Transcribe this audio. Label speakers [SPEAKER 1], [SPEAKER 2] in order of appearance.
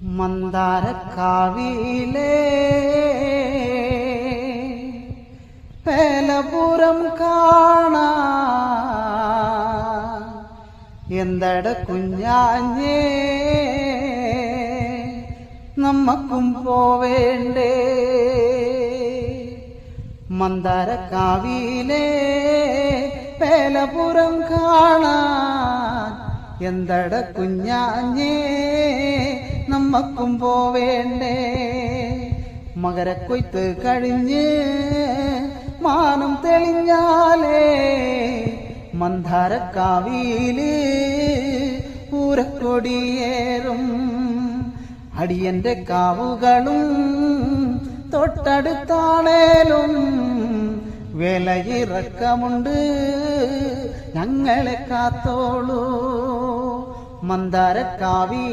[SPEAKER 1] മന്ദാരക്കാവിലെ പേലപുരം കാണാ എന്തട കുഞ്ഞാഞ്ഞേ നമ്മക്കും പോവേണ്ടേ. മന്ദാരക്കാവിലെ പേലപുരം കാണാൻ എന്തട കുഞ്ഞാഞ്ഞേ നമ്മക്കും പോവേണ്ടേ. മകരക്കൊയ്ത്ത് കഴിഞ്ഞ് മാനം തെളിഞ്ഞാലേ മന്ദാരക്കാവില് പൂരക്കൊടിയേറും. അടിയന്റെ കാവുകളും തൊട്ടടുത്താണേലും വേലയിറക്കമുണ്ട്, ഞങ്ങളെ കാത്തോളൂ. മന്ദാരക്കാവി